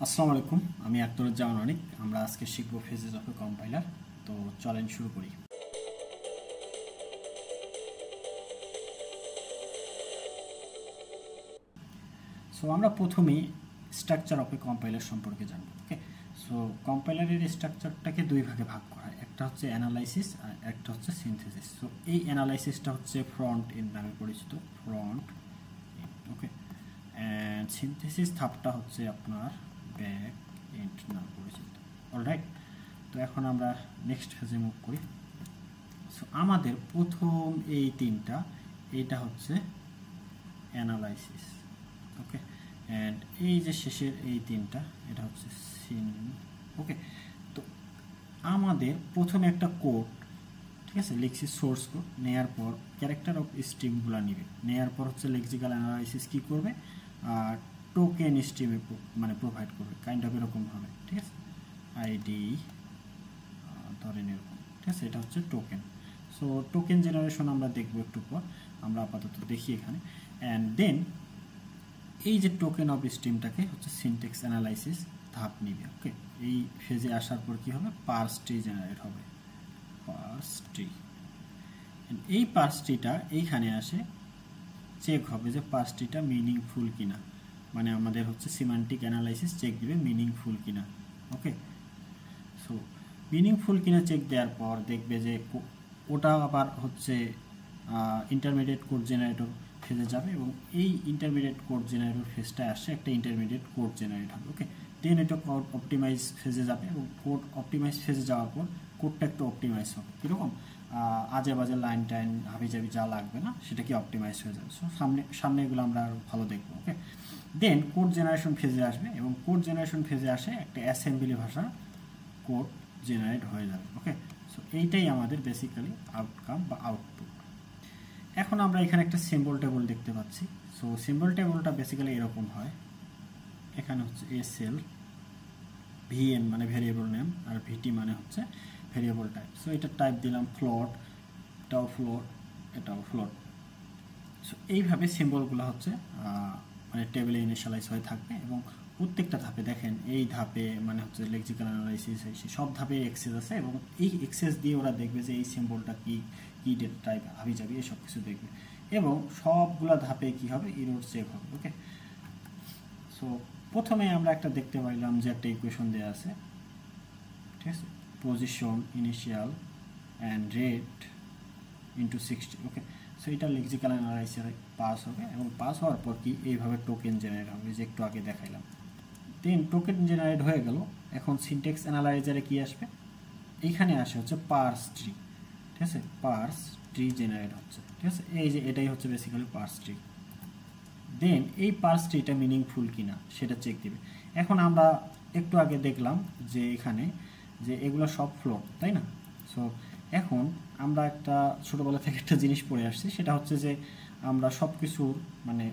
আসসালামু আলাইকুম, আমি আখতারুজ্জামান অনিক। আমরা আজকে শিখব ফেজেস অফ এ কম্পাইলার। তো চলেন শুরু করি। সো আমরা প্রথমেই স্ট্রাকচার অফ এ কম্পাইলার সম্পর্কে জানব। ওকে, সো কম্পাইলারের স্ট্রাকচারটাকে দুই ভাগে ভাগ করা হয়, একটা হচ্ছে অ্যানালাইসিস আর একটা হচ্ছে সিনথেসিস। সো এই অ্যানালাইসিসটা হচ্ছে ফ্রন্ট এন্ড নামে পরিচিত, front end. Okay, and synthesis ধাপটা হচ্ছে আপনার ব্যাক এন্ড নামে পরিচিত। অলরাইট, তো এখন আমরা নেক্সট ফেজে মুভ করি। সো আমাদের প্রথম এই তিনটা, এইটা হচ্ছে অ্যানালাইসিস। ওকে, অ্যান্ড এই যে শেষের এই তিনটা, এটা হচ্ছে সিন। ওকে, তো আমাদের প্রথমে একটা কোড, ঠিক আছে, লিখছি সোর্স কোড। নেয়ার পর ক্যারেক্টার অফ স্ট্রিমগুলো নিবে, নেয়ার পর হচ্ছে লেক্সিক্যাল অ্যানালাইসিস কী করবে, আর টোকেন স্ট্রিমে মানে প্রোভাইড করবে, কাইন্ড অফ এরকম হবে। ঠিক আছে, আইডি ধরেন এরকম। ঠিক আছে, এটা হচ্ছে টোকেন। সো টোকেন জেনারেশন আমরা দেখবো একটু পর, আমরা আপাতত দেখি এখানে। অ্যান্ড দেন এই যে টোকেন অফ স্ট্রিমটাকে হচ্ছে সিনট্যাক্স অ্যানালাইসিস ধাপ নিবে। ওকে, এই ফেজে আসার পর কি হবে, পার্স ট্রি জেনারেট হবে। পার্স ট্রি, এই পার্স ট্রিটা এইখানে আসে চেক হবে যে পার্স ট্রিটা মিনিংফুল কিনা, মানে আমাদের হচ্ছে সিমান্টিক অ্যানালাইসিস চেক দিবে মিনিংফুল কিনা। ওকে, সো মিনিংফুল কিনা চেক দেওয়ার পর দেখবে যে ওটা আবার হচ্ছে ইন্টারমিডিয়েট কোড জেনারেটর ফেজে যাবে, এবং এই ইন্টারমিডিয়েট কোড জেনারেটর ফেজটায় আসছে একটা ইন্টারমিডিয়েট কোড জেনারেট হবে। ওকে, দেন এটা কোড অপটিমাইজ ফেজে যাবে, এবং কোড অপটিমাইজ ফেজে যাওয়ার পর কোডটা একটু অপটিমাইজ হবে। কীরকম, আজে বাজে লাইন টাইন হাবি জাবি যা লাগবে না সেটা কি অপটিমাইজ হয়ে যাবে। সো সামনে এগুলো আমরা আরও ভালো দেখবো। ওকে, দেন কোড জেনারেশন ফেজে আসবে, এবং কোড জেনারেশন ফেজে আসে একটা অ্যাসেম্বলি ভাষা কোড জেনারেট হয়ে যাবে। ওকে, সো এইটাই আমাদের বেসিক্যালি আউটকাম বা আউটপুট। এখন আমরা এখানে একটা সিম্বল টেবল দেখতে পাচ্ছি। সো সিম্বল টেবলটা বেসিক্যালি এরকম হয়, এখানে হচ্ছে এসএল, ভিএন মানে ভেরিয়েবল নেম, আর ভিটি মানে হচ্ছে ভেরিয়েবল টাইপ। সো এটা টাইপ দিলাম ফ্লোট, এটাও ফ্লোট, এটাও ফ্লোট। সো এইভাবে সিম্বলগুলো হচ্ছে মানে টেবিলে ইনিশিয়ালাইজ হয়ে থাকবে, এবং প্রত্যেকটা ধাপে দেখেন, এই ধাপে মানে হচ্ছে লেক্সিক্যাল অ্যানালাইসিস, সব ধাপে এক্সেস আছে, এবং এই এক্সেস দিয়ে ওরা দেখবে যে এই সিম্বলটা কি কি ডেটা টাইপ হাবি যাবি এসব কিছু দেখবে, এবং সবগুলো ধাপে কি হবে, এরর চেক হবে। ওকে, সো প্রথমে আমরা একটা দেখতে পাইলাম যে একটা ইকুয়েশন দেওয়া আছে, ঠিক আছে, position initial and rate into 60। Okay, so এটা লেক্সিক্যাল অ্যানালাইসিসে পাস হবে, এবং পাস হওয়ার পর কি এইভাবে টোকেন জেনারেট হবে, যে একটু আগে দেখাইলাম। দেন টোকেন জেনারেট হয়ে গেল, এখন সিনট্যাক্স অ্যানালাইজারে কি আসবে, এইখানে আসে হচ্ছে পার্স ট্রি। ঠিক আছে, পার্স ট্রি জেনারেট হচ্ছে। ঠিক আছে, এই যে এটাই হচ্ছে বেসিক্যালি পার্স ট্রি। দেন এই পার্স ট্রিটা মিনিংফুল কিনা সেটা চেক দিবে। এখন আমরা একটু আগে দেখলাম যে এখানে যে এগুলো সব ফ্লোট, তাই না? সো এখন আমরা একটা ছোটোবেলা থেকে একটা জিনিস পড়ে আসছি, সেটা হচ্ছে যে আমরা সব কিছুর মানে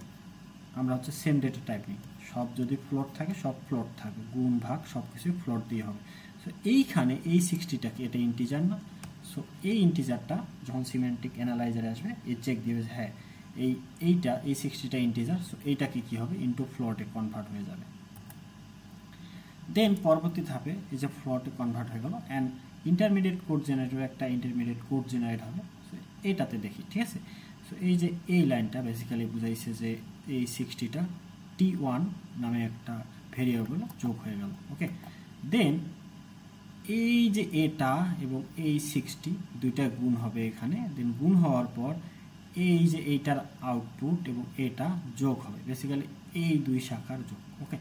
আমরা হচ্ছে সেম ডেটা টাইপ নিই। সব যদি ফ্লোট থাকে সব ফ্লোট থাকবে, গুণ ভাগ সব কিছুই ফ্লোট দিয়ে হবে। সো এইখানে এই 60টাকে, এটা ইন্টিজার না, সো এই ইন্টিজারটা যখন সিমেন্টিক অ্যানালাইজারে আসবে এই চেক দিবে যে হ্যাঁ এই 60টা ইন্টিজার, সো এইটাকে কী হবে, ইন্টু ফ্লোটে কনভার্ট হয়ে যাবে। দেন পরবর্তী ধাপে এই যে ফ্লোটে কনভার্ট হয়ে গেল, অ্যান্ড ইন্টারমিডিয়েট কোড জেনারেটর একটা ইন্টারমিডিয়েট কোড জেনারেট হবে। সো এইটাতে দেখি, ঠিক আছে, সো এই যে এই লাইনটা বেসিক্যালি বুঝাইছে যে এই 60টা T1 নামে একটা ভেরিয়েবল যোগ হয়ে গেল। ওকে, দেন এই যে এটা এবং এই 60 দুইটা গুণ হবে এখানে, দেন গুণ হওয়ার পর এই যে এইটার আউটপুট এবং এটা যোগ হবে, বেসিক্যালি এই দুই শাখার যোগ। ওকে,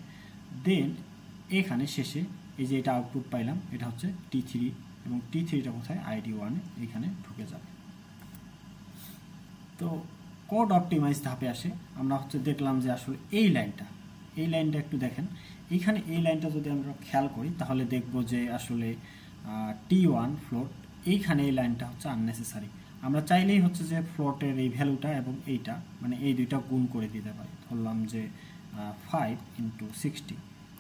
দেন এখানে শেষে এই যে এটা আউটপুট পাইলাম, এটা হচ্ছে T3, এবং T3টা কোথায়, ID1 এখানে ঢুকে যাবে। তো কোড অপটিমাইজ ধাপে আসে, আমরা হচ্ছে দেখলাম যে আসলে এই লাইনটা একটু দেখেন, এইখানে এই লাইনটা যদি আমরা খেয়াল করি তাহলে দেখব যে আসলে T1 ফ্লোট, এইখানে এই লাইনটা হচ্ছে আননেসেসারি। আমরা চাইলেই হচ্ছে যে ফ্লোটের এই ভ্যালুটা এবং এইটা মানে এই দুইটা গুণ করে দিতে পারি, ধরলাম যে 5 × 60।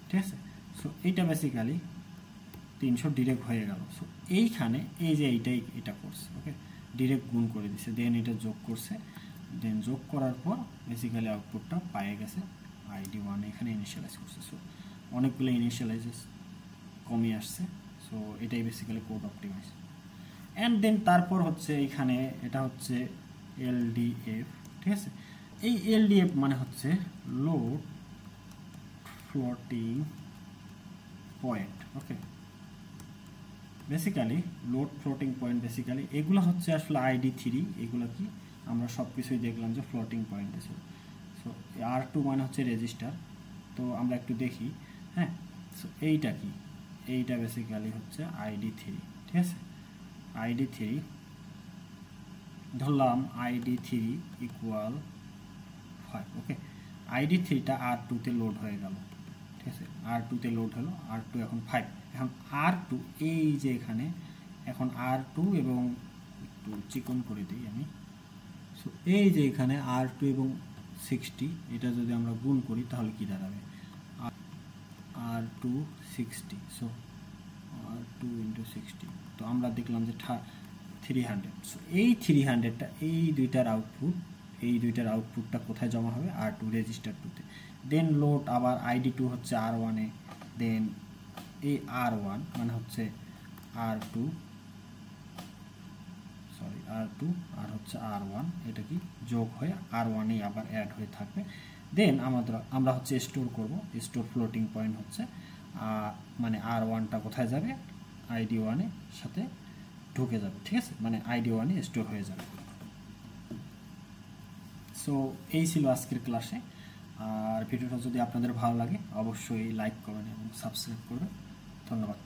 ঠিক আছে, সো এইটা বেসিক্যালি 300 ডিরেক্ট হয়ে গেল। সো এইখানে এই যে এটা করছে, ওকে, ডিরেক্ট গুণ করে দিছে, দেন এটা যোগ করছে, দেন যোগ করার পর বেসিক্যালি আউটপুটটা পায়ে গেছে ID1 এখানে ইনিশিয়ালাইজ করছে। সো অনেকগুলো ইনিশিয়ালাইজেস কমে আসছে। সো এটাই basically code optimize. And then তারপর হচ্ছে এখানে এটা হচ্ছে এলডিএফ, ঠিক আছে। এই এলডিএফ মানে হচ্ছে load floating point, okay. Basically load floating point basically এগুলো হচ্ছে আসলে ID3, এগুলো কি আমরা সব কিছুই দেখলাম যে ফ্লোটিং পয়েন্ট আছে। সো R2 মানে হচ্ছে রেজিস্টার। তো আমরা একটু দেখি, হ্যাঁ। সো এইটা কি, এইটা বেসিক্যালি হচ্ছে ID3, ঠিক আছে। ID3 ধরলাম ID3 ইকুয়াল 5, ওকে। ID3টা R2তে লোড হয়ে গেল, ঠিক আছে। R2তে লোড হলো, R2 এখন 5। এখন R2 এই যে এখানে এখন R2 এবং একটু চিকন করে দিই আমি। সো এই যে এখানে R2 এবং 60, এটা যদি আমরা গুণ করি তাহলে কি দাঁড়াবে, R2 60। সো R2 ইন্টু 60, তো আমরা দেখলাম যে 300। সো এই 300টা এই দুইটার আউটপুটটা কোথায় জমা হবে, R2 রেজিস্টার 2তে। দেন লোড আবার ID2 হচ্ছে R1-এ, দেন এই R1 মানে হচ্ছে R2 আর হচ্ছে R1, এটা কি যোগ হয়ে R1-এ আবার অ্যাড হয়ে থাকবে। দেন আমরা হচ্ছে স্টোর করব, স্টোর ফ্লোটিং পয়েন্ট হচ্ছে মানে R1টা কোথায় যাবে, ID1-এর সাথে ঢুকে যাবে, ঠিক আছে, মানে ID1-এ স্টোর হয়ে যাবে। সো এই ছিল আজকের ক্লাসে। আর ভিডিওটা যদি আপনাদের ভালো লাগে অবশ্যই লাইক করবেন এবং সাবস্ক্রাইব করবেন। ধন্যবাদ।